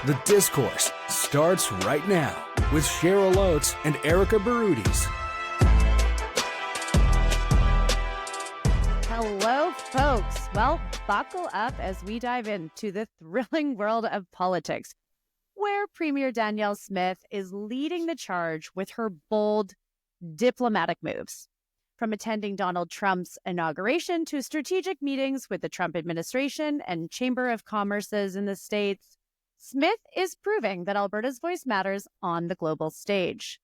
The discourse starts right now with Cheryl Oates and Erica Barudis. Hello, folks. Well, buckle up as we dive into the thrilling world of politics, where Premier Danielle Smith is leading the charge with her bold diplomatic moves. From attending Donald Trump's inauguration to strategic meetings with the Trump administration and Chamber of Commerce's in the States, Smith is proving that Alberta's voice matters on the global stage.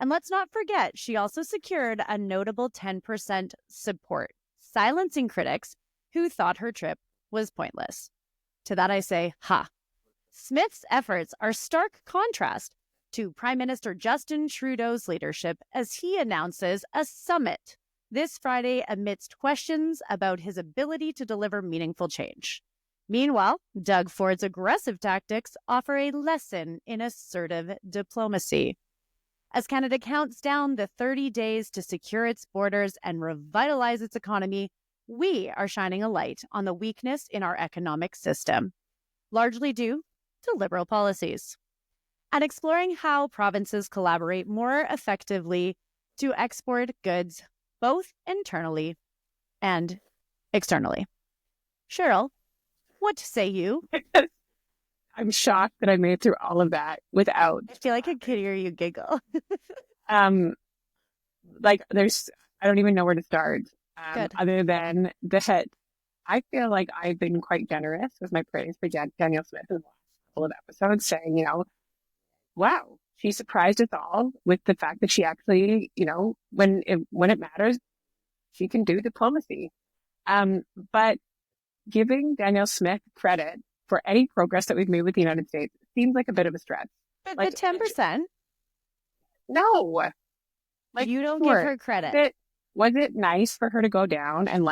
And let's not forget, she also secured a notable 10% support, silencing critics who thought her trip was pointless. To that I say, ha. Smith's efforts are stark contrast to Prime Minister Justin Trudeau's leadership as he announces a summit this Friday amidst questions about his ability to deliver meaningful change. Meanwhile, Doug Ford's aggressive tactics offer a lesson in assertive diplomacy. As Canada counts down the 30 days to secure its borders and revitalize its economy, we are shining a light on the weakness in our economic system, largely due to Liberal policies, and exploring how provinces collaborate more effectively to export goods both internally and externally. Cheryl, what say you? I'm shocked that I made it through all of that without. I feel like I could hear you giggle. I don't even know where to start. Other than that, I feel like I've been quite generous with my praise for Danielle Smith in the last couple of episodes, saying, wow, she surprised us all with the fact that she actually, when it matters, she can do diplomacy. But giving Danielle Smith credit for any progress that we've made with the United States seems like a bit of a stretch. But the 10%? No. You don't give her credit. Was it nice for her to go down and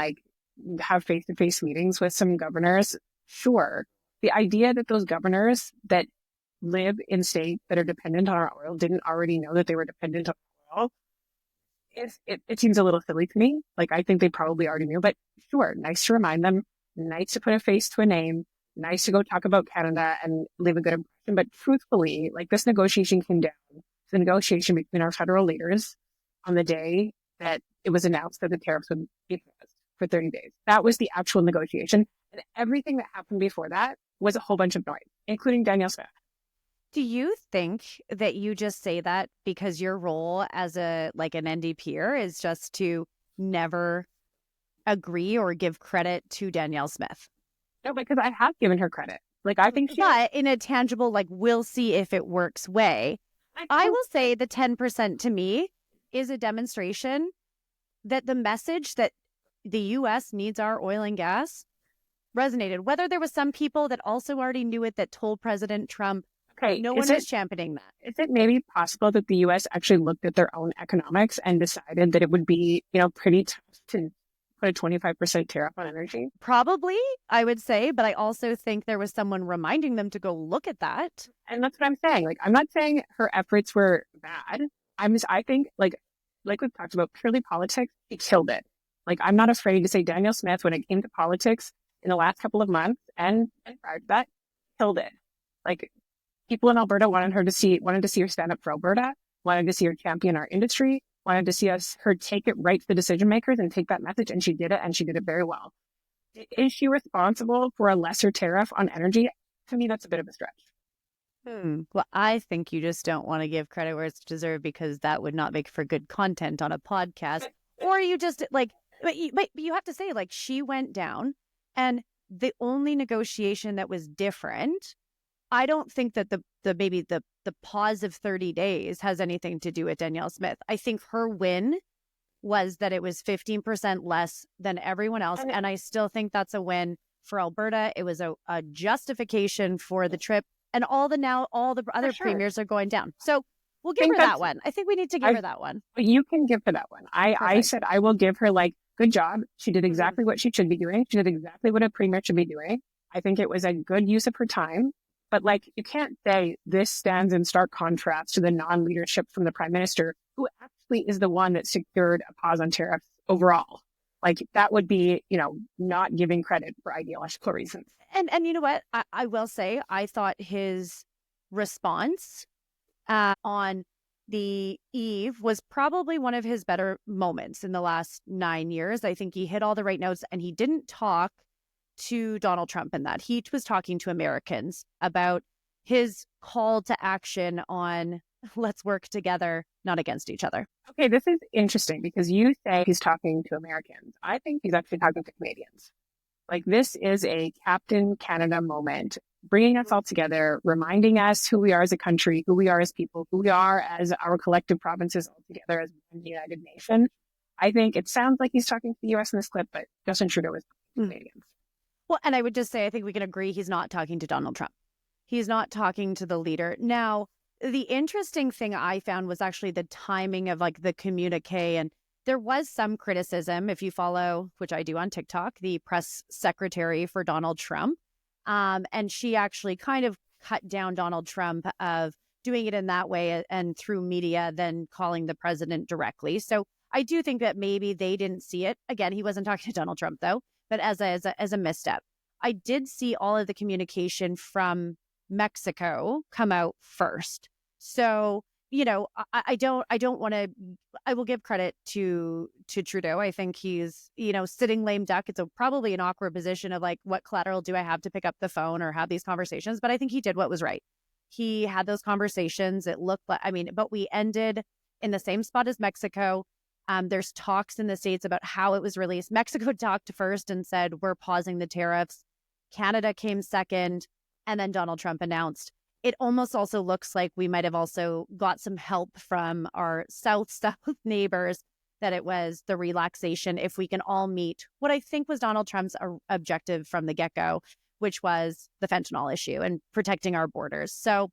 have face-to-face meetings with some governors? Sure. The idea that those governors that live in states that are dependent on our oil didn't already know that they were dependent on oil, it seems a little silly to me. I think they probably already knew, but sure, nice to remind them, nice to put a face to a name, nice to go talk about Canada and leave a good impression. But truthfully, this negotiation came down, the negotiation between our federal leaders on the day that it was announced that the tariffs would be passed for 30 days. That was the actual negotiation. And everything that happened before that was a whole bunch of noise, including Danielle Smith. Do you think that you just say that because your role as an NDPer is just to never agree or give credit to Danielle Smith? No, because I have given her credit. I think but in a tangible, we'll see if it works way, I will say the 10% to me is a demonstration that the message that the U.S. needs our oil and gas resonated. Whether there was some people that also already knew it that told President Trump, no one is championing that. Is it maybe possible that the U.S. actually looked at their own economics and decided that it would be, pretty tough to put a 25% tariff on energy? Probably, I would say, but I also think there was someone reminding them to go look at that. And that's what I'm saying. I'm not saying her efforts were bad. I think, like we've talked about, purely politics, she killed it. I'm not afraid to say Danielle Smith, when it came to politics in the last couple of months and prior to that, killed it. People in Alberta wanted to see her stand up for Alberta, wanted to see her champion our industry, wanted to see her take it right to the decision makers and take that message, and she did it, and she did it very well. Is she responsible for a lesser tariff on energy? To me, that's a bit of a stretch. Well, I think you just don't want to give credit where it's deserved, because that would not make for good content on a podcast. Or you just but you have to say, she went down, and the only negotiation that was different, I don't think that the pause of 30 days has anything to do with Danielle Smith. I think her win was that it was 15% less than everyone else. And I still think that's a win for Alberta. It was a justification for the trip. And all the other premiers are going down. So we'll give her that one. I think we need to give her that one. You can give her that one. I said I will give her good job. She did exactly what she should be doing. She did exactly what a premier should be doing. I think it was a good use of her time. But you can't say this stands in stark contrast to the non-leadership from the Prime Minister, who actually is the one that secured a pause on tariffs overall. Like that would be, not giving credit for ideological reasons. And you know what? I will say, I thought his response on the eve was probably one of his better moments in the last 9 years. I think he hit all the right notes, and he didn't talk to Donald Trump in that. He was talking to Americans about his call to action on let's work together, not against each other. Okay, this is interesting because you say he's talking to Americans. I think he's actually talking to Canadians. Like this is a Captain Canada moment, bringing us all together, reminding us who we are as a country, who we are as people, who we are as our collective provinces all together as one united nation. I think it sounds like he's talking to the U.S. in this clip, but Justin Trudeau is talking to Canadians. Well, and I would just say, I think we can agree he's not talking to Donald Trump. He's not talking to the leader. Now, the interesting thing I found was actually the timing of like the communique. And there was some criticism, if you follow, which I do on TikTok, the press secretary for Donald Trump. And she actually kind of cut down Donald Trump of doing it in that way and through media than calling the president directly. So I do think that maybe they didn't see it. Again, he wasn't talking to Donald Trump, though, but as a misstep. I did see all of the communication from Mexico come out first. So, I don't want to, I will give credit to Trudeau. I think he's, sitting lame duck. It's probably an awkward position of like, what collateral do I have to pick up the phone or have these conversations? But I think he did what was right. He had those conversations. It looked like, but we ended in the same spot as Mexico. There's talks in the States about how it was released. Mexico talked first and said, we're pausing the tariffs. Canada came second. And then Donald Trump announced. It almost also looks like we might have also got some help from our south neighbors, that it was the relaxation if we can all meet what I think was Donald Trump's objective from the get-go, which was the fentanyl issue and protecting our borders. So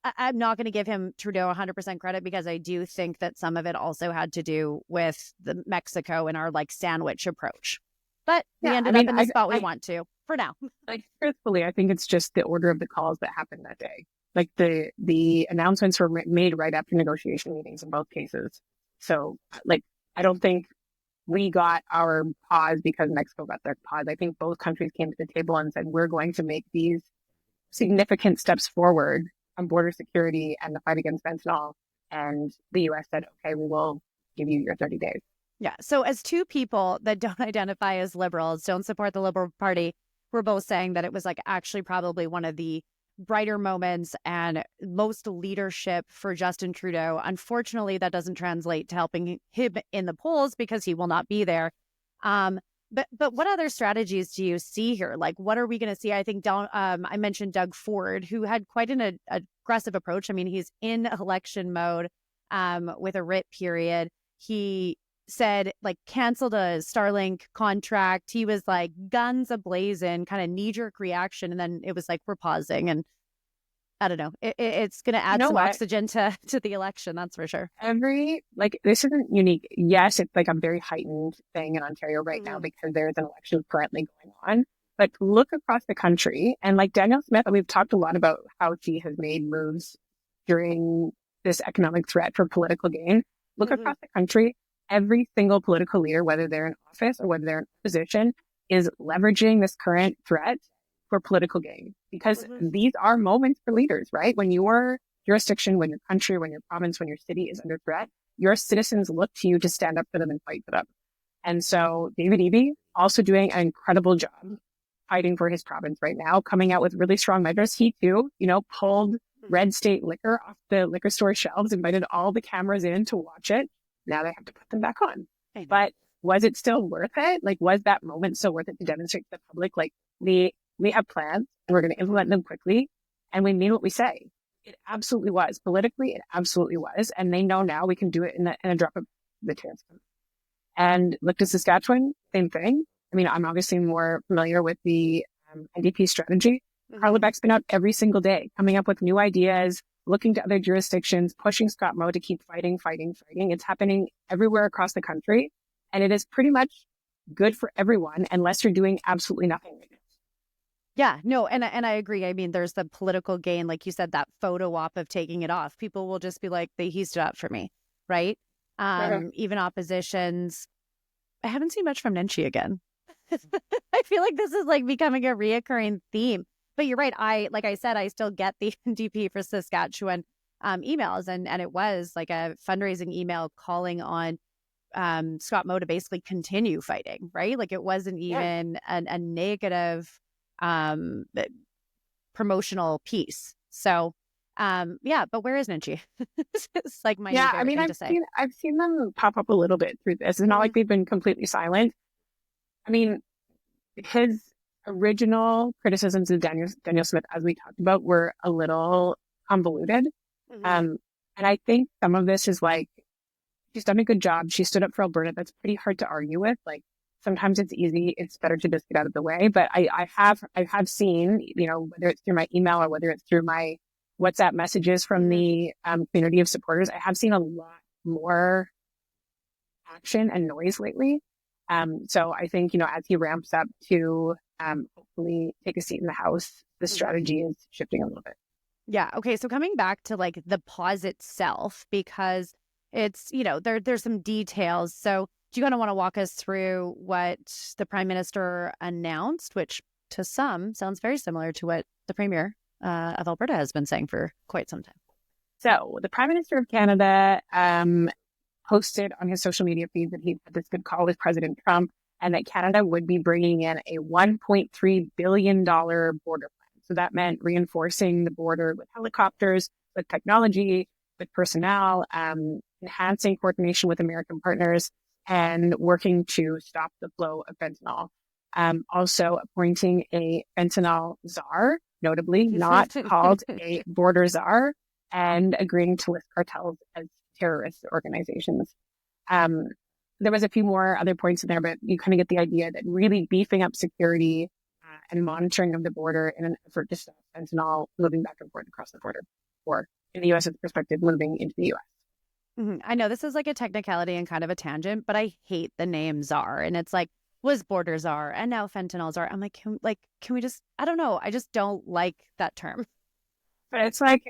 I'm not going to give him Trudeau 100% credit, because I do think that some of it also had to do with the Mexico and our like sandwich approach. But we ended up in the spot we want to for now. Like, truthfully, I think it's just the order of the calls that happened that day. Like the announcements were made right after negotiation meetings in both cases. So like, I don't think we got our pause because Mexico got their pause. I think both countries came to the table and said, we're going to make these significant steps forward on border security and the fight against fentanyl. And the U.S. said, okay, we will give you your 30 days. Yeah. So as two people that don't identify as liberals, don't support the Liberal Party, we're both saying that it was like actually probably one of the brighter moments and most leadership for Justin Trudeau. Unfortunately, that doesn't translate to helping him in the polls because he will not be there. But what other strategies do you see here? Like, what are we going to see? I think I mentioned Doug Ford, who had quite an aggressive approach. I mean, he's in election mode with a writ period. He said, like, canceled a Starlink contract. He was like guns ablazing, kind of knee-jerk reaction. And then it was like, we're pausing. And I don't know. It's going to add some oxygen to the election. That's for sure. This isn't unique. Yes, it's like a very heightened thing in Ontario right now because there's an election currently going on. But look across the country, and like Danielle Smith, we've talked a lot about how she has made moves during this economic threat for political gain. Look across the country. Every single political leader, whether they're in office or whether they're in opposition, is leveraging this current threat for political gain, because these are moments for leaders, right? When your jurisdiction, when your country, when your province, when your city is under threat, your citizens look to you to stand up for them and fight for them. And so David Eby also doing an incredible job fighting for his province right now, coming out with really strong measures. He too, pulled Red State liquor off the liquor store shelves, invited all the cameras in to watch it. Now they have to put them back on. But was it still worth it? Like, was that moment so worth it to demonstrate to the public, like, we have plans and we're going to implement them quickly and we mean what we say? It absolutely was. Politically, it absolutely was. And they know now we can do it in a drop of the tariffs. And look to Saskatchewan, same thing. I mean, I'm obviously more familiar with the NDP strategy. Carla Beck's been out every single day, coming up with new ideas, looking to other jurisdictions, pushing Scott Moe to keep fighting. It's happening everywhere across the country. And it is pretty much good for everyone unless you're doing absolutely nothing right now. Yeah, no, and I agree. I mean, there's the political gain, like you said, that photo op of taking it off. People will just be like, he stood up for me, right? Even oppositions. I haven't seen much from Nenshi again. I feel like this is like becoming a reoccurring theme. But you're right. Like I said, I still get the NDP for Saskatchewan emails, and it was like a fundraising email calling on Scott Moe to basically continue fighting, right? Like it wasn't even a negative promotional piece. So but where is Nenshi? It's like my new favorite thing to say. I've seen them pop up a little bit through this. It's not like they've been completely silent. I mean, his original criticisms of Danielle Smith, as we talked about, were a little convoluted. And I think some of this is like, she's done a good job. She stood up for Alberta. That's pretty hard to argue with. Like, sometimes it's easy. It's better to just get out of the way. But I have seen, whether it's through my email or whether it's through my WhatsApp messages from the community of supporters, I have seen a lot more action and noise lately. So I think, as he ramps up to hopefully take a seat in the House, the strategy is shifting a little bit. Yeah. Okay. So coming back to like the pause itself, because it's, there's some details. So do you kind of want to walk us through what the Prime Minister announced, which to some sounds very similar to what the Premier of Alberta has been saying for quite some time? So the Prime Minister of Canada posted on his social media feed that he had this good call with President Trump and that Canada would be bringing in a $1.3 billion border plan. So that meant reinforcing the border with helicopters, with technology, with personnel, enhancing coordination with American partners, and working to stop the flow of fentanyl. Also appointing a fentanyl czar, notably not called a border czar, and agreeing to list cartels as terrorist organizations. There was a few more other points in there, but you kind of get the idea that really beefing up security and monitoring of the border in an effort to stop fentanyl moving back and forth across the border, or in the U.S.'s perspective, moving into the U.S. I know this is like a technicality and kind of a tangent, but I hate the name czar. And it's like, was border czar and now fentanyl czar. I'm like, can we just, I don't know. I just don't like that term. But it's like,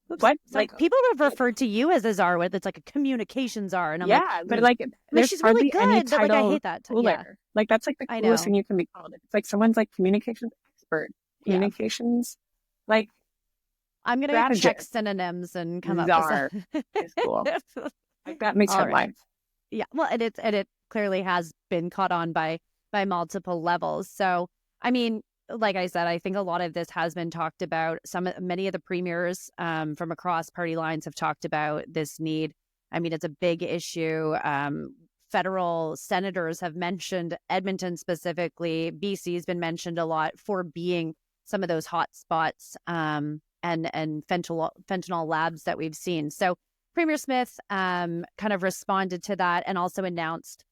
what? Like people have referred to you as a czar with, it's like a communication czar. And I'm but like, there's she's hardly really good, any but title like I hate that. cooler. Like that's like the coolest thing you can be called. It's like someone's like communications expert, communications, like I'm going to check synonyms and come czar up with is cool. Like that makes headlines. Yeah. Well, and it clearly has been caught on by multiple levels. So, I mean, like I said, I think a lot of this has been talked about. Many of the premiers from across party lines have talked about this need. I mean, it's a big issue. Federal senators have mentioned Edmonton specifically. BC has been mentioned a lot for being some of those hot spots and fentanyl labs that we've seen. So Premier Smith kind of responded to that and also announced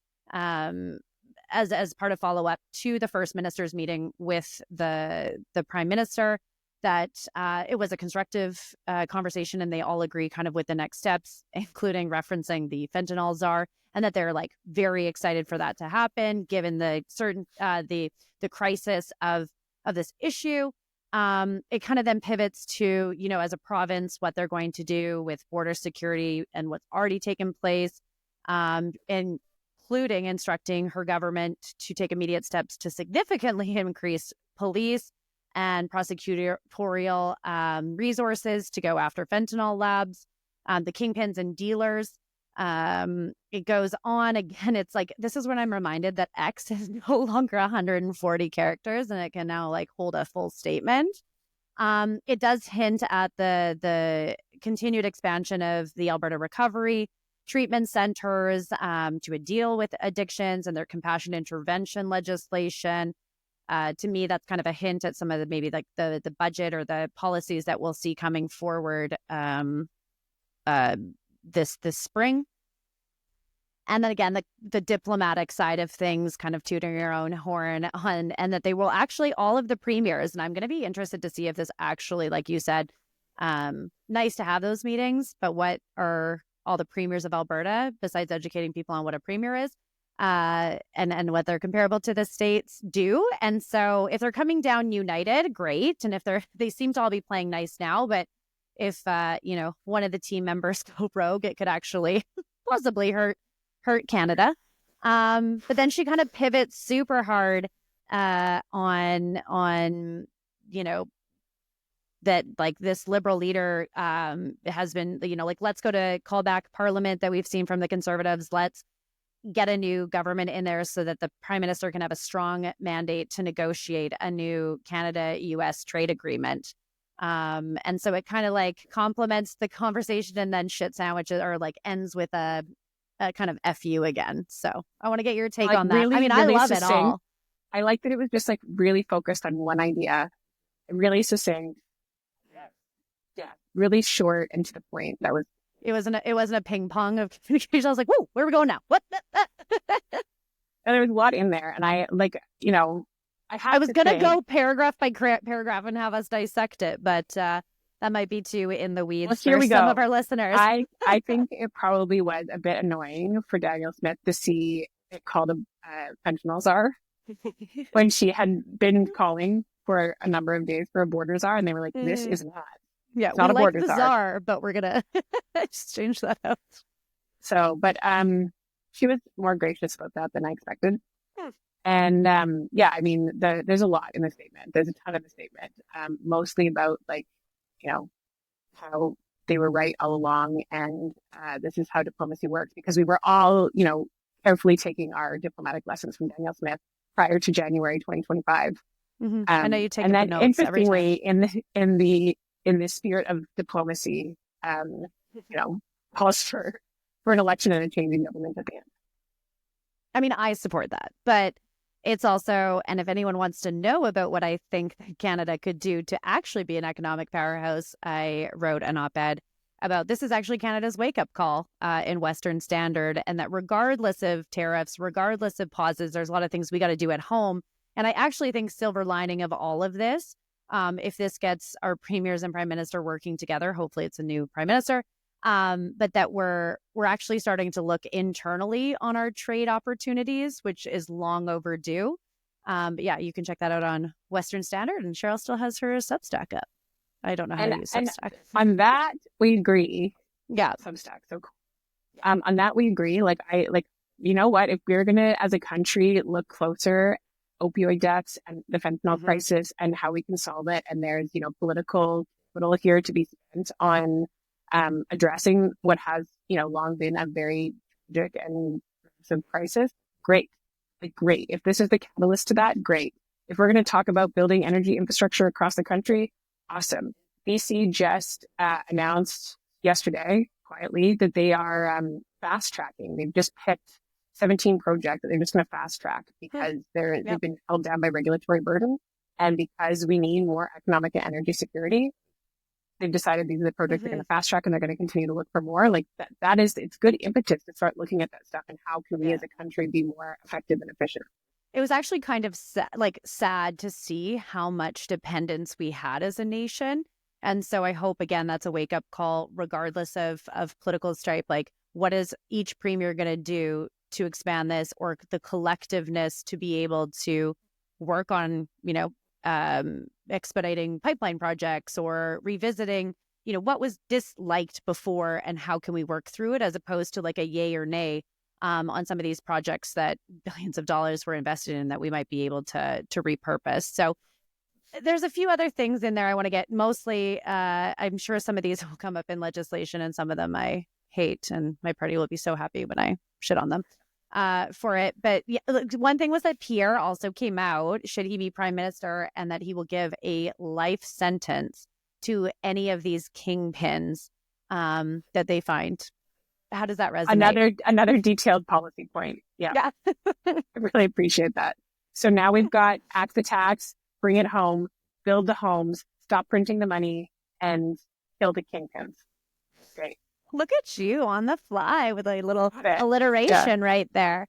as part of follow-up to the First Minister's meeting with the Prime Minister that it was a constructive conversation and they all agree kind of with the next steps, including referencing the fentanyl czar, and that they're like very excited for that to happen given the the crisis of this issue. It kind of then pivots to, as a province, what they're going to do with border security and what's already taken place, including instructing her government to take immediate steps to significantly increase police and prosecutorial resources to go after fentanyl labs, the kingpins and dealers. It goes on again. It's like, this is when I'm reminded that X is no longer 140 characters and it can now like hold a full statement. It does hint at the continued expansion of the Alberta Recovery Treatment Centers to deal with addictions and their compassion intervention legislation. To me, that's kind of a hint at some of the maybe like the budget or the policies that we'll see coming forward this spring. And then again, the diplomatic side of things, kind of tooting your own horn on, and that they will actually, all of the premiers, and I'm going to be interested to see if this actually, like you said, nice to have those meetings, but what are all the premiers of Alberta, besides educating people on what a premier is, and what they're comparable to the states do. And so if they're coming down united, great. And if they seem to all be playing nice now, but if, one of the team members go rogue, it could actually possibly hurt Canada. But then she kind of pivots super hard on that like this liberal leader has been, like, let's go to call back parliament that we've seen from the Conservatives. Let's get a new government in there so that the prime minister can have a strong mandate to negotiate a new Canada-US trade agreement. And so it kind of like complements the conversation and then shit sandwiches or like ends with a kind of FU again. So I want to get your take on that. Really, I mean, I really love succinct. it all. I like that it was just like really focused on one idea, really succinct. Yeah, really short and to the point. It wasn't a ping pong of communication. I was like, whoa, where are we going now? What? And there was a lot in there. And I I was going to go paragraph by paragraph and have us dissect it, but that might be too in the weeds for some of our listeners. I think it probably was a bit annoying for Danielle Smith to see it called a fentanyl czar when she had been calling for a number of days for a border czar, and they were like, this is not. Yeah, it's not we a like border the czar. czar, but we're going to just change that out. So, but she was more gracious about that than I expected. And yeah, I mean, there's a lot in the statement. There's a ton of the statement, mostly about like, how they were right all along. And this is how diplomacy works, because we were all, carefully taking our diplomatic lessons from Danielle Smith prior to January 2025. I know you take and the then notes interestingly, in the spirit of diplomacy, calls for an election and a changing government at the end. I mean, I support that, but it's also, and if anyone wants to know about what I think Canada could do to actually be an economic powerhouse, I wrote an op-ed about this is actually Canada's wake-up call in Western Standard, and that regardless of tariffs, regardless of pauses, there's a lot of things we got to do at home. And I actually think silver lining of all of this, if this gets our premiers and prime minister working together, hopefully it's a new prime minister, but that we're actually starting to look internally on our trade opportunities, which is long overdue. But yeah, you can check that out on Western Standard, and Cheryl still has her Substack up. I don't know how to use Substack. On that, we agree. Yeah. Substack, so cool. On that, we agree. Like, you know what? If we're going to, as a country, look closer opioid deaths and the fentanyl crisis and how we can solve it, and there's, political capital here to be spent on addressing what has, long been a very tragic and progressive crisis, great. Like, great. If this is the catalyst to that, great. If we're going to talk about building energy infrastructure across the country, awesome. BC just announced yesterday, quietly, that they are fast tracking. They've just picked 17 projects that they're just going to fast track because they've been held down by regulatory burden. And because we need more economic and energy security, they've decided these are the projects they're going to fast track, and they're going to continue to look for more. Like it's good impetus to start looking at that stuff and how can we as a country be more effective and efficient. It was actually kind of sad to see how much dependence we had as a nation. And so I hope, again, that's a wake up call, regardless of political stripe. Like, what is each premier going to do to expand this, or the collectiveness to be able to work on, expediting pipeline projects or revisiting, what was disliked before and how can we work through it, as opposed to like a yay or nay on some of these projects that billions of dollars were invested in that we might be able to repurpose. So there's a few other things in there I want to get. Mostly, I'm sure some of these will come up in legislation, and some of them I hate, and my party will be so happy when I shit on them for it. But yeah, one thing was that Pierre also came out, should he be prime minister, and that he will give a life sentence to any of these kingpins that they find. How does that resonate? Another detailed policy point. Yeah. I really appreciate that. So now we've got axe the tax, bring it home, build the homes, stop printing the money, and kill the kingpins. Great. Look at you on the fly with a little alliteration right there.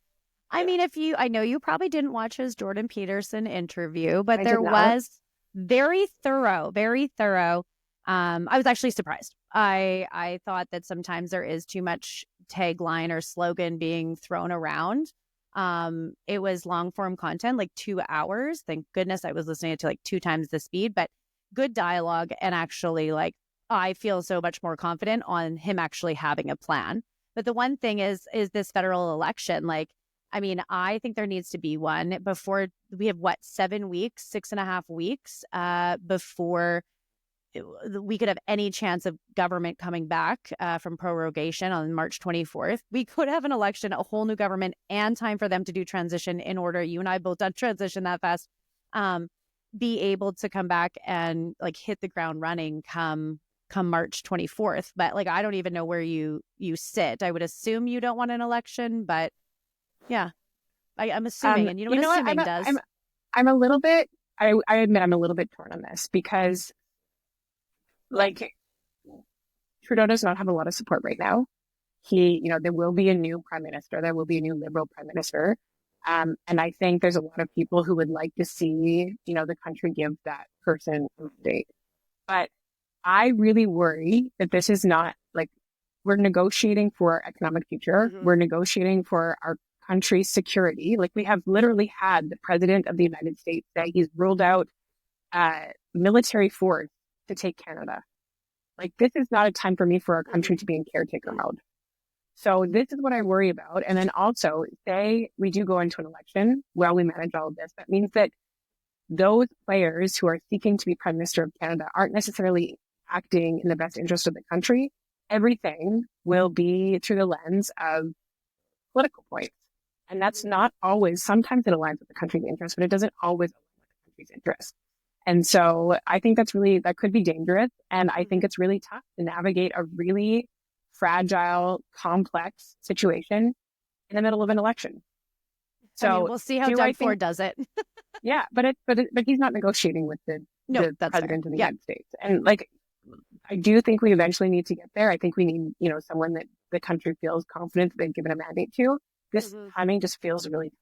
I mean, I know you probably didn't watch his Jordan Peterson interview, but there was very thorough. I was actually surprised. I thought that sometimes there is too much tagline or slogan being thrown around. It was long form content, like 2 hours. Thank goodness I was listening to like 2 times the speed, but good dialogue. And actually, like, I feel so much more confident on him actually having a plan. But the one thing is this federal election, like, I mean, I think there needs to be one before we have 7 weeks, 6.5 weeks before we could have any chance of government coming back from prorogation on March 24th. We could have an election, a whole new government, and time for them to do transition in order. You and I both done transition that fast. Be able to come back and like hit the ground running come March 24th. But like, I don't even know where you sit. I would assume you don't want an election, but yeah, I'm assuming. And you know what assuming does? I'm a little bit, I admit I'm a little bit torn on this because like Trudeau does not have a lot of support right now. There will be a new prime minister. There will be a new Liberal prime minister. And I think there's a lot of people who would like to see, the country give that person a mandate. But I really worry that this is not like we're negotiating for our economic future. Mm-hmm. We're negotiating for our country's security. Like we have literally had the president of the United States say he's ruled out military force to take Canada. Like this is not a time for me for our country to be in caretaker mode. So this is what I worry about. And then also say we do go into an election while we manage all of this. That means that those players who are seeking to be Prime Minister of Canada aren't necessarily acting in the best interest of the country. Everything will be through the lens of political points. And that's not always, sometimes it aligns with the country's interest, but it doesn't always align with the country's interest. And so I think that could be dangerous. And I think it's really tough to navigate a really fragile, complex situation in the middle of an election. So I mean, we'll see how Doug Ford does it. Yeah, but he's not negotiating with the president of the United States. And like, I do think we eventually need to get there. I think we need, someone that the country feels confident that they've given a mandate to. This timing just feels really.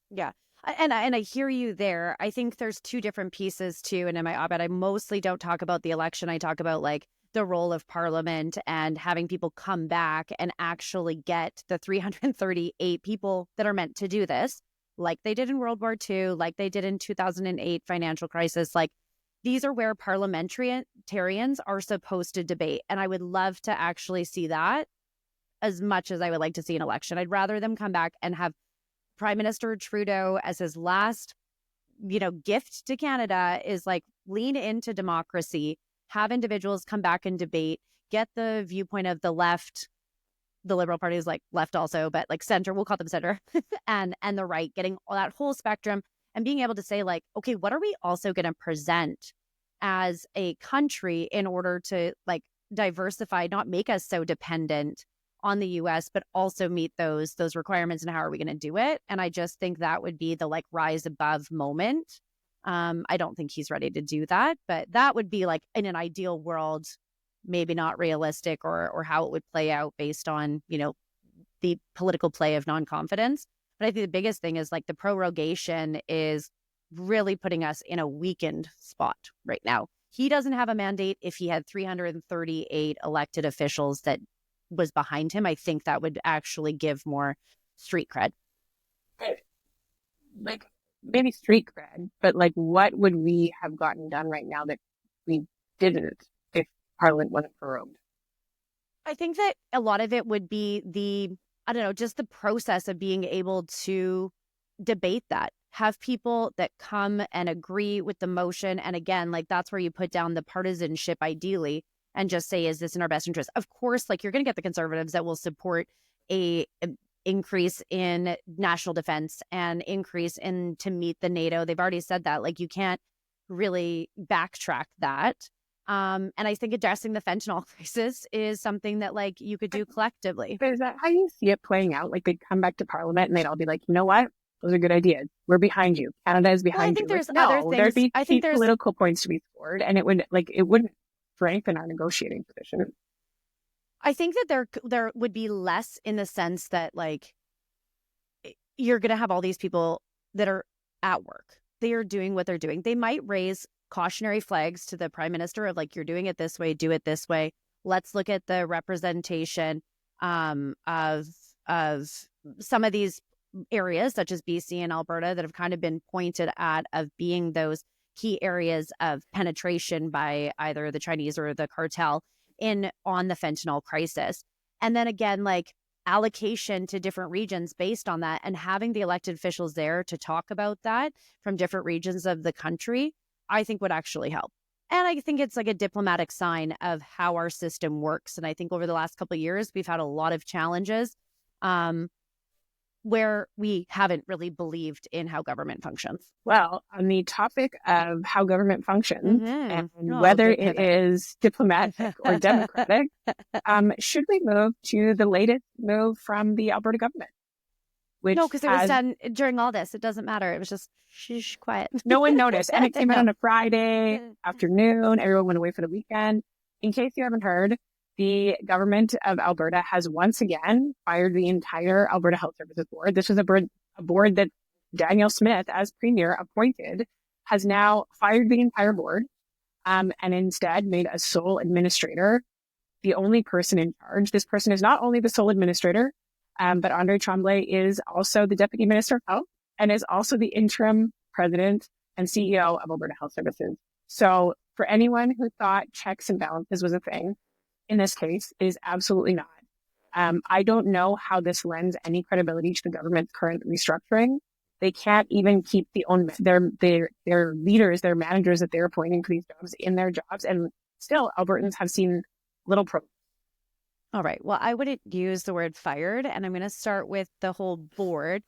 Yeah. And I hear you there. I think there's two different pieces too. And in my op-ed, I mostly don't talk about the election. I talk about like the role of Parliament and having people come back and actually get the 338 people that are meant to do this, like they did in World War II, like they did in 2008 financial crisis. Like these are where parliamentarians are supposed to debate. And I would love to actually see that as much as I would like to see an election. I'd rather them come back and have Prime Minister Trudeau as his last, gift to Canada is like lean into democracy, have individuals come back and debate, get the viewpoint of the left. The Liberal Party is like left also, but like center, we'll call them center, and the right, getting all that whole spectrum and being able to say like, okay, what are we also going to present as a country in order to like diversify, not make us so dependent on the US, but also meet those requirements, and how are we going to do it? And I just think that would be the like rise above moment. I don't think he's ready to do that, but that would be like in an ideal world, maybe not realistic or how it would play out based on, the political play of non-confidence. But I think the biggest thing is like the prorogation is really putting us in a weakened spot right now. He doesn't have a mandate. If he had 338 elected officials that was behind him, I think that would actually give more street cred. Like maybe street cred, but like what would we have gotten done right now that we didn't if Parliament wasn't prorogued? I think that a lot of it would be just the process of being able to debate that, have people that come and agree with the motion. And again, like that's where you put down the partisanship ideally and just say, is this in our best interest? Of course, like you're going to get the Conservatives that will support a increase in national defense and increase to meet the NATO. They've already said that. Like you can't really backtrack that. And I think addressing the fentanyl crisis is something that like you could do collectively. But is that how you see it playing out? Like they'd come back to Parliament and they'd all be like, you know what? Those are good ideas. We're behind you. Canada is behind you. I think there's like, other things. There'd be political points to be scored, and it wouldn't strengthen our negotiating position. I think that there would be less in the sense that like you're going to have all these people that are at work. They are doing what they're doing. They might raise cautionary flags to the prime minister of like, you're doing it this way, do it this way. Let's look at the representation of some of these areas such as BC and Alberta that have kind of been pointed at of being those key areas of penetration by either the Chinese or the cartel on the fentanyl crisis. And then again, like allocation to different regions based on that, and having the elected officials there to talk about that from different regions of the country, I think would actually help. And I think it's like a diplomatic sign of how our system works. And I think over the last couple of years, we've had a lot of challenges where we haven't really believed in how government functions. Well, on the topic of how government functions and Oh, whether good it pivot. is diplomatic or democratic, should we move to the latest move from the Alberta government? Which No, because it was done during all this. It doesn't matter. It was just shh, quiet. No one noticed. And it came out No. on a Friday afternoon. Everyone went away for the weekend. In case you haven't heard, the government of Alberta has once again fired the entire Alberta Health Services Board. This was a board that Danielle Smith, as Premier, appointed, has now fired the entire board and instead made a sole administrator the only person in charge. This person is not only the sole administrator, but Andre Tremblay is also the Deputy Minister of Health and is also the interim president and CEO of Alberta Health Services. So for anyone who thought checks and balances was a thing, in this case, it is absolutely not. I don't know how this lends any credibility to the government's current restructuring. They can't even keep their leaders, their managers that they're appointing for these jobs in their jobs. And still, Albertans have seen little progress. All right. Well, I wouldn't use the word fired, and I'm going to start with the whole board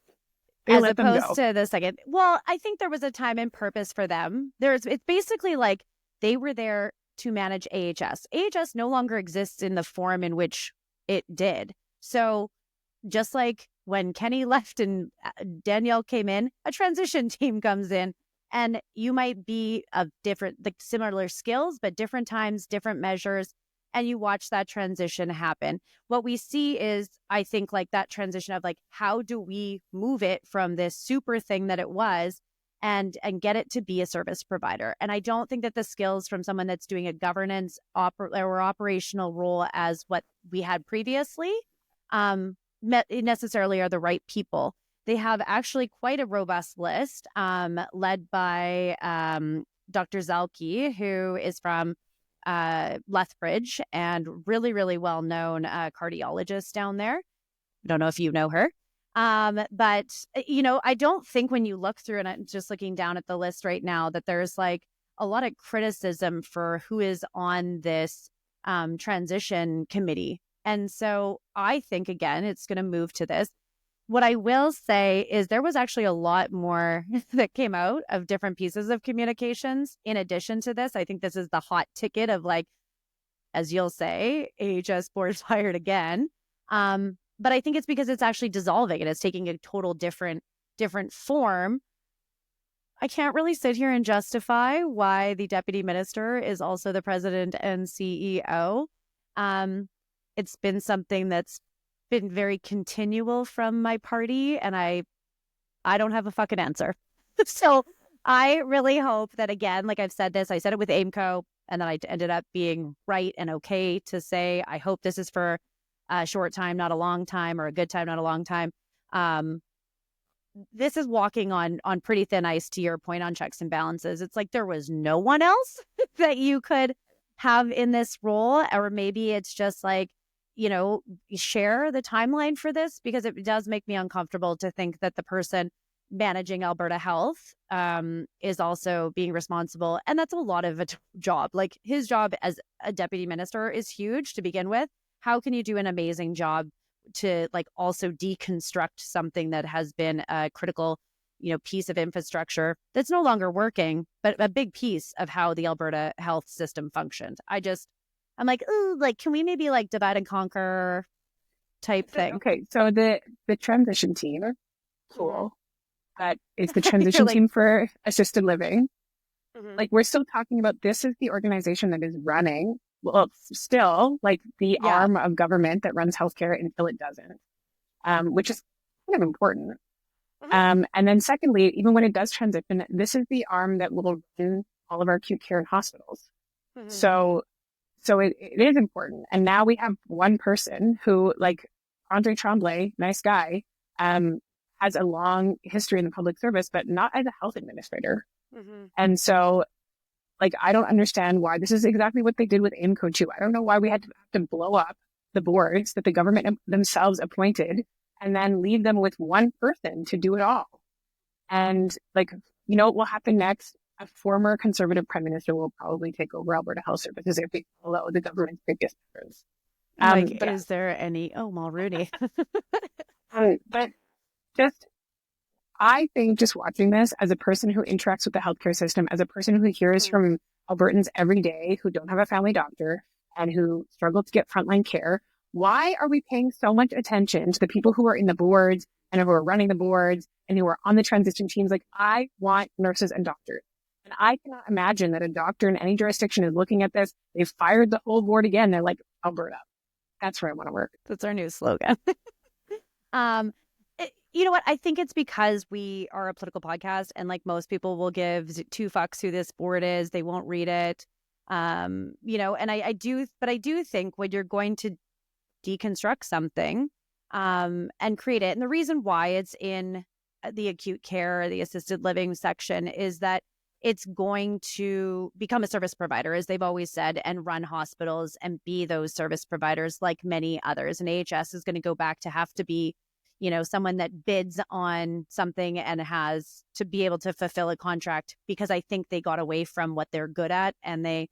as opposed to the second. Well, I think there was a time and purpose for them. It's basically like they were there to manage AHS. AHS no longer exists in the form in which it did. So just like when Kenny left and Danielle came in, a transition team comes in, and you might be of different, like similar skills, but different times, different measures, and you watch that transition happen. What we see is, I think, like that transition of like, how do we move it from this super thing that it was and get it to be a service provider? And I don't think that the skills from someone that's doing a governance or operational role as what we had previously necessarily are the right people. They have actually quite a robust list led by Dr. Zalke, who is from Lethbridge and really, really well-known cardiologist down there. I don't know if you know her. But, you know, I don't think when you look through, and I'm just looking down at the list right now, that there's like a lot of criticism for who is on this transition committee. And so I think, again, it's going to move to this. What I will say is there was actually a lot more that came out of different pieces of communications. In addition to this, I think this is the hot ticket of, like, as you'll say, AHS board fired again. But I think it's because it's actually dissolving and it's taking a total different form. I can't really sit here and justify why the deputy minister is also the president and CEO. It's been something that's been very continual from my party, and I don't have a fucking answer. So I really hope that, again, like I've said this, I said it with AIMCO, and then I ended up being right and okay to say, I hope this is for a short time, not a long time, or a good time, not a long time. This is walking on pretty thin ice, to your point on checks and balances. It's like there was no one else that you could have in this role, or maybe it's just like, you know, share the timeline for this, because it does make me uncomfortable to think that the person managing Alberta Health is also being responsible. And that's a lot of a job. Like, his job as a deputy minister is huge to begin with. How can you do an amazing job to, like, also deconstruct something that has been a critical, you know, piece of infrastructure that's no longer working, but a big piece of how the Alberta health system functioned? I'm like, ooh, like, can we maybe like divide and conquer type thing? Okay, so the transition team, cool. But it's the transition team for assisted living. Like, we're still talking about, this is the organization that is running, well, still, like, the arm of government that runs healthcare until it doesn't, which is kind of important. And then secondly, even when it does transition, this is the arm that will run all of our acute care in hospitals. So it is important. And now we have one person who, like, Andre Tremblay, nice guy, has a long history in the public service, but not as a health administrator. And so, like, I don't understand why. This is exactly what they did with AIMCO too. I don't know why we had to blow up the boards that the government themselves appointed and then leave them with one person to do it all. And like, you know what will happen next? A former conservative prime minister will probably take over Alberta Health Services if they follow the government's previous patterns. Is there any, Mulrooney. But just, I think just watching this as a person who interacts with the healthcare system, as a person who hears from Albertans every day who don't have a family doctor and who struggle to get frontline care, why are we paying so much attention to the people who are in the boards and who are running the boards and who are on the transition teams? Like, I want nurses and doctors. And I cannot imagine that a doctor in any jurisdiction is looking at this. They've fired the whole board again. They're like, Alberta, that's where I want to work. That's our new slogan. You know what? I think it's because we are a political podcast, and like most people will give two fucks who this board is. They won't read it. And I do think when you're going to deconstruct something and create it, and the reason why it's in the acute care, the assisted living section, is that it's going to become a service provider, as they've always said, and run hospitals and be those service providers like many others. And AHS is going to go back to have to be, someone that bids on something and has to be able to fulfill a contract, because I think they got away from what they're good at and they,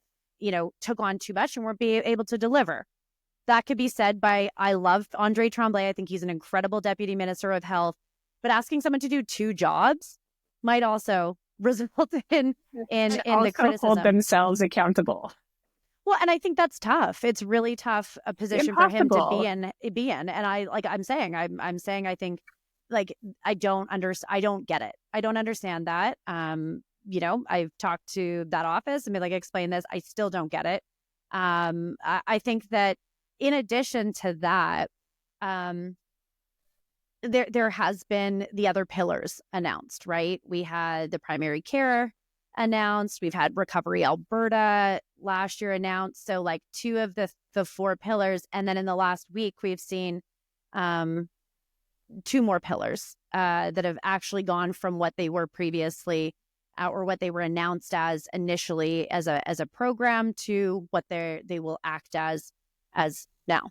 took on too much and weren't able to deliver. That could be said by, I love Andre Tremblay. I think he's an incredible deputy minister of health, but asking someone to do two jobs might also result in the criticism. Hold themselves accountable. Well, and I think that's tough. It's really tough a position for him to be in. And I'm saying I think I don't get it. I don't understand that. I've talked to that office and been like, explain this. I still don't get it. I think that in addition to that, there has been the other pillars announced, right? We had the primary care announced. We've had Recovery Alberta last year announced. So like two of the four pillars. And then in the last week, we've seen two more pillars that have actually gone from what they were previously or what they were announced as initially as a program to what they will act as now.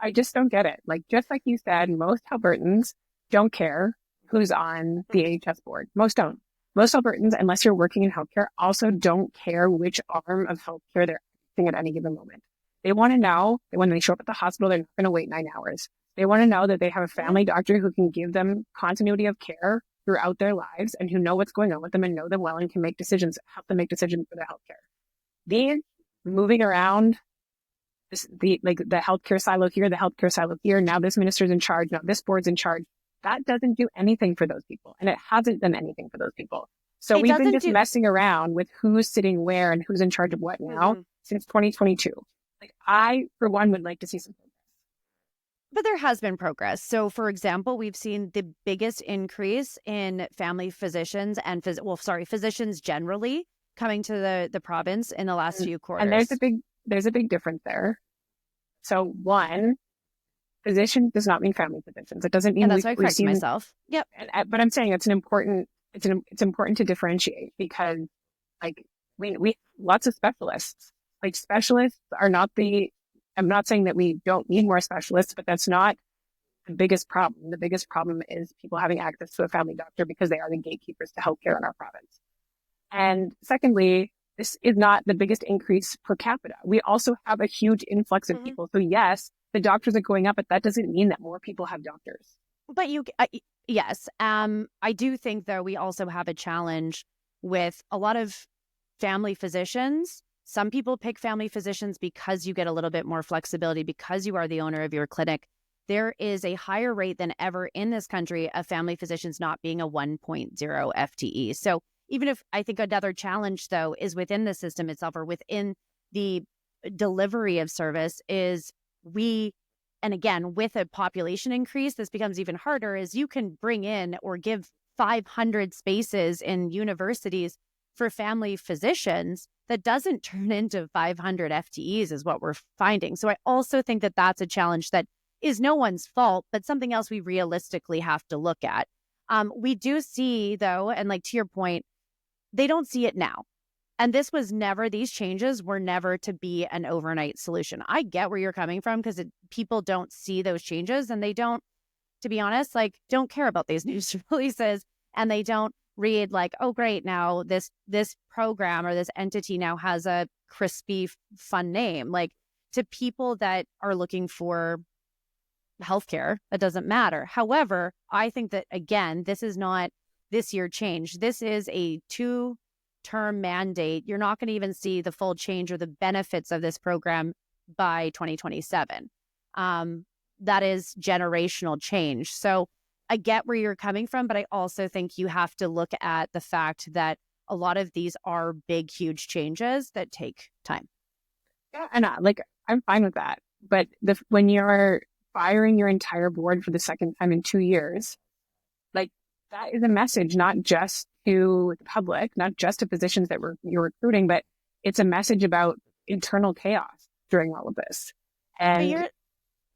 I just don't get it. Like, just like you said, most Albertans don't care who's on the AHS board. Most don't. Most Albertans, unless you're working in healthcare, also don't care which arm of healthcare they're acting at any given moment. They want to know that when they show up at the hospital, they're not going to wait 9 hours. They want to know that they have a family doctor who can give them continuity of care throughout their lives and who know what's going on with them and know them well and can make decisions, help them make decisions for their healthcare. These moving around, the healthcare silo here, the healthcare silo here, now this minister's in charge, now this board's in charge. That doesn't do anything for those people. And it hasn't done anything for those people. So we've been just messing around with who's sitting where and who's in charge of what now since 2022. Like, I, for one, would like to see some progress. But there has been progress. So, for example, we've seen the biggest increase in family physicians and physicians generally coming to the province in the last few quarters. And there's a big difference there. So, one, physician does not mean family physicians. It doesn't mean. And that's why I corrected myself. Yep. But I'm saying it's important to differentiate, because like we lots of specialists. Like, specialists are not I'm not saying that we don't need more specialists, but that's not the biggest problem. The biggest problem is people having access to a family doctor because they are the gatekeepers to healthcare in our province. And secondly, this is not the biggest increase per capita. We also have a huge influx of people. So yes, the doctors are going up, but that doesn't mean that more people have doctors. But yes. I do think, though, we also have a challenge with a lot of family physicians. Some people pick family physicians because you get a little bit more flexibility, because you are the owner of your clinic. There is a higher rate than ever in this country of family physicians not being a 1.0 FTE. So even if I think another challenge, though, is within the system itself or within the delivery of service is and again, with a population increase, this becomes even harder, is you can bring in or give 500 spaces in universities for family physicians. That doesn't turn into 500 FTEs is what we're finding. So I also think that that's a challenge that is no one's fault, but something else we realistically have to look at. We do see, though, and like to your point, they don't see it now. And these changes were never to be an overnight solution. I get where you're coming from because people don't see those changes and they don't, to be honest, like don't care about these news releases, and they don't read like, oh, great, now this program or this entity now has a crispy, fun name. Like to people that are looking for healthcare, that doesn't matter. However, I think that, again, this is not this year change. This is a 2-term mandate. You're not going to even see the full change or the benefits of this program by 2027. That is generational change. So I get where you're coming from, but I also think you have to look at the fact that a lot of these are big, huge changes that take time. Yeah, and I'm fine with that. But when you're firing your entire board for the second time in 2 years, like that is a message not just to the public, not just to positions that you're recruiting, but it's a message about internal chaos during all of this. And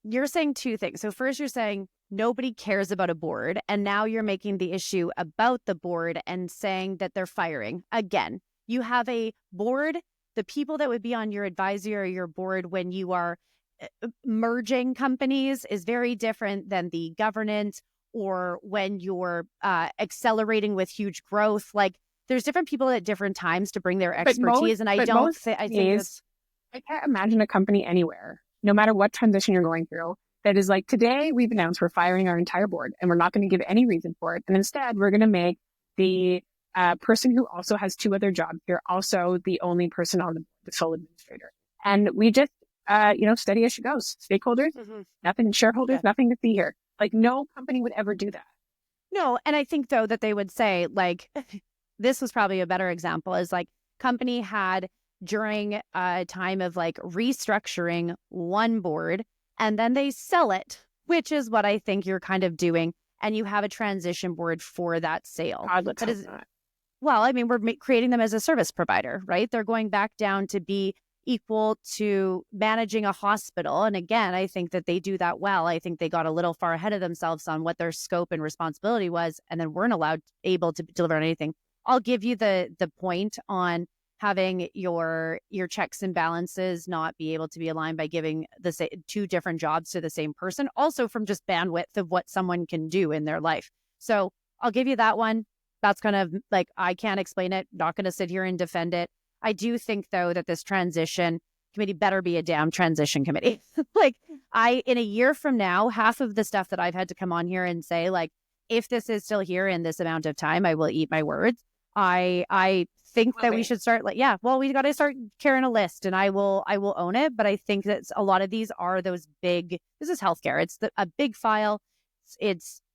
you're saying two things. So first, you're saying nobody cares about a board, and now you're making the issue about the board and saying that they're firing. Again, you have a board. The people that would be on your advisory or your board when you are merging companies is very different than the governance or when you're accelerating with huge growth. Like there's different people at different times to bring their expertise. I can't imagine a company anywhere, no matter what transition you're going through, that is like, today we've announced we're firing our entire board and we're not going to give any reason for it. And instead we're going to make the person who also has 2 other jobs here also the only person on the sole administrator. And we just, steady as she goes. Stakeholders, nothing, shareholders, nothing to see here. Like no company would ever do that. No. And I think though that they would say like, this was probably a better example is like company had during a time of like restructuring one board and then they sell it, which is what I think you're kind of doing. And you have a transition board for that sale. Well, I mean, we're creating them as a service provider, right? They're going back down to be equal to managing a hospital. And again, I think that they do that well. I think they got a little far ahead of themselves on what their scope and responsibility was, and then weren't able to deliver on anything. I'll give you the point on having your checks and balances not be able to be aligned by giving the 2 different jobs to the same person, also from just bandwidth of what someone can do in their life. So I'll give you that one. That's kind of like, I can't explain it, not going to sit here and defend it. I do think, though, that this transition committee better be a damn transition committee. Like, in a year from now, half of the stuff that I've had to come on here and say, like, if this is still here in this amount of time, I will eat my words. I think that we should start we got to start carrying a list, and I will own it. But I think that a lot of these are those big, this is healthcare. It's a big file.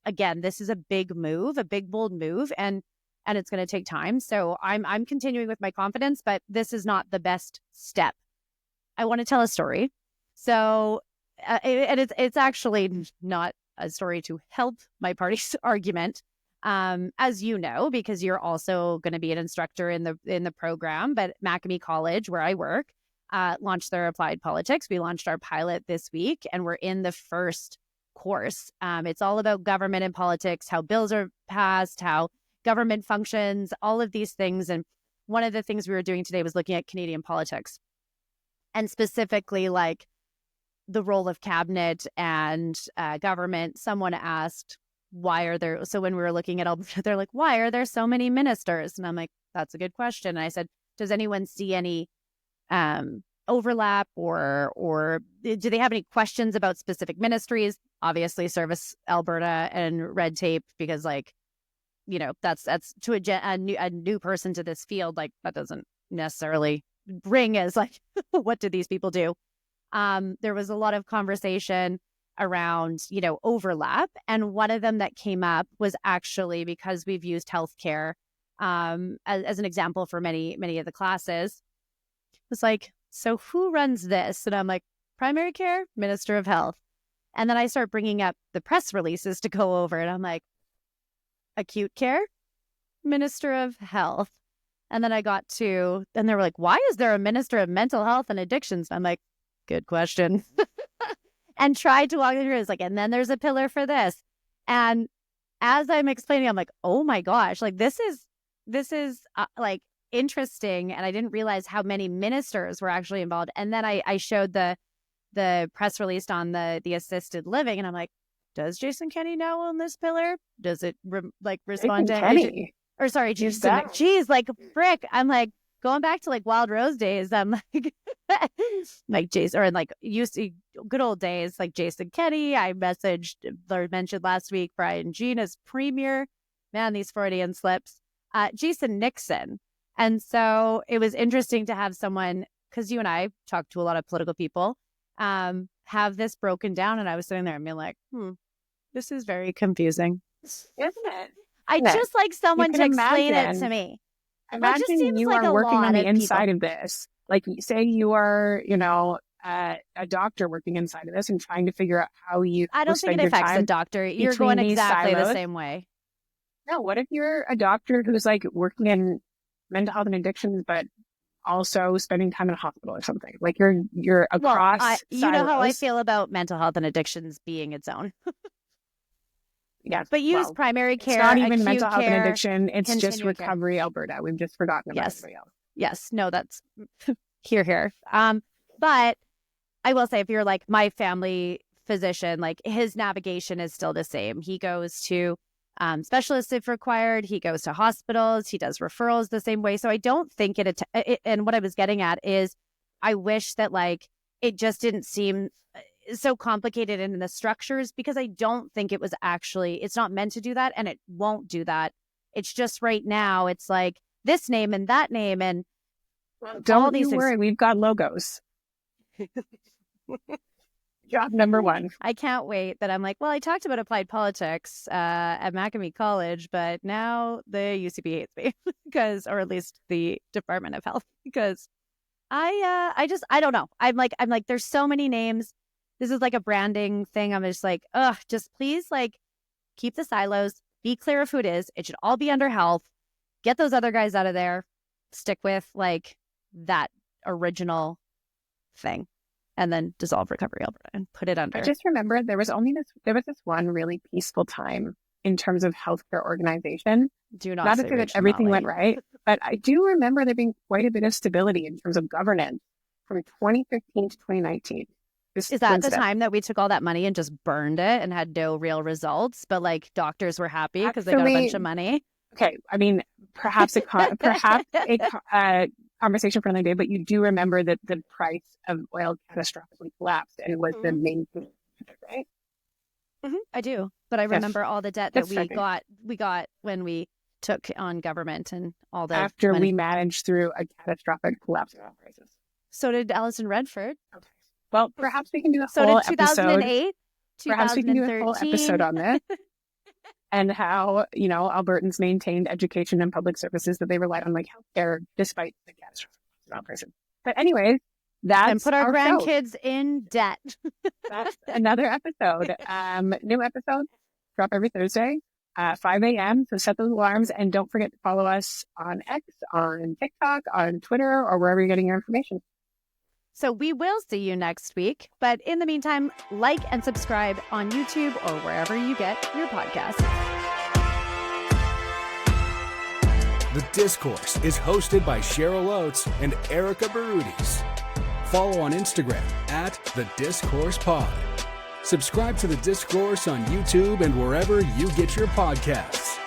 Again, this is a big move, a big, bold move, and it's going to take time. So I'm continuing with my confidence, but this is not the best step. I want to tell a story. So, and it's actually not a story to help my party's argument, as you know, because you're also going to be an instructor in the program. But Macamee College, where I work, launched their applied politics. We launched our pilot this week, and we're in the first course. It's all about government and politics, how bills are passed, how government functions, all of these things. And one of the things we were doing today was looking at Canadian politics, and specifically like the role of cabinet and government. Someone asked, so when we were looking at Alberta, they're like, why are there so many ministers? And I'm like, that's a good question. And I said, does anyone see any overlap or do they have any questions about specific ministries? Obviously, Service Alberta and red tape, because that's to a new person to this field, like that doesn't necessarily ring as like, what do these people do? There was a lot of conversation around, overlap. And one of them that came up was actually because we've used healthcare as an example for many of the classes. It was like, so who runs this? And I'm like, primary care, Minister of Health. And then I start bringing up the press releases to go over, and I'm like, acute care, Minister of Health. And then then they were like, why is there a Minister of Mental Health and Addictions? And I'm like, good question. And tried to walk through it. It's like, and then there's a pillar for this. And as I'm explaining, I'm like, oh my gosh, like this is like interesting, and I didn't realize how many ministers were actually involved. And then I showed the press release on the assisted living, and I'm like, does Jason Kenney now own this pillar? Does it respond Jason to Kenney? or sorry, Jason? Jeez, like frick! I'm like going back to like Wild Rose days. I'm like like Jason, or like used to good old days like Jason Kenney. I messaged or mentioned last week Brian Jean as premier. Man, these Freudian slips. Jason Nixon. And so it was interesting to have someone, because you and I talk to a lot of political people, have this broken down. And I was sitting there and being like, this is very confusing. Isn't it? I just like someone to explain it to me. Imagine you are working on the inside of this. Like, say you are, a doctor working inside of this and trying to figure out how you. I don't think it affects the doctor. You're going exactly the same way. No, what if you're a doctor who's like working in mental health and addictions, but also spending time in a hospital or something? Like you're across. You know how I feel about mental health and addictions being its own. Yes, but use primary care. It's not even mental health and addiction. It's just Recovery Alberta. We've just forgotten about everybody else. Yes, no, that's here. But I will say, if you're like my family physician, like his navigation is still the same. He goes to specialists if required. He goes to hospitals. He does referrals the same way. So I don't think it. And what I was getting at is, I wish that like it just didn't seem so complicated in the structures, because I don't think it was actually. It's not meant to do that, and it won't do that. It's just right now. It's like this name and that name, and don't you worry. We've got logos. Job number one. I can't wait that I'm like, well, I talked about applied politics at Macamee College, but now the UCP hates me because, or at least the Department of Health, because I don't know. I'm like, there's so many names. This is like a branding thing. I'm just like, just please like keep the silos, be clear of who it is. It should all be under health. Get those other guys out of there. Stick with like that original thing. And then dissolve Recovery Alberta and put it under. I just remember there was this one really peaceful time in terms of healthcare organization. Not to say that everything went right, but I do remember there being quite a bit of stability in terms of governance from 2015 to 2019. Is that the time that we took all that money and just burned it and had no real results, but like doctors were happy because they got a bunch of money? Okay, I mean, perhaps a conversation for another day, but you do remember that the price of oil catastrophically collapsed, and it was the main thing, right? Mm-hmm. I do, but I remember all the debt that we got when we took on government and all that after we managed through a catastrophic collapse in oil prices. So did Alison Redford. Okay. Well, perhaps we can do a so whole did 2008, episode. Perhaps we can do a whole episode on this. And how, Albertans maintained education and public services that they relied on, like healthcare, despite the catastrophic crisis. But anyways, and put our grandkids in debt. That's another episode. New episode drop every Thursday, 5 a.m. So set those alarms, and don't forget to follow us on X, on TikTok, on Twitter, or wherever you're getting your information. So we will see you next week. But in the meantime, like and subscribe on YouTube or wherever you get your podcasts. The Discourse is hosted by Cheryl Oates and Erica Barudis. Follow on Instagram @The Discourse Pod. Subscribe to The Discourse on YouTube and wherever you get your podcasts.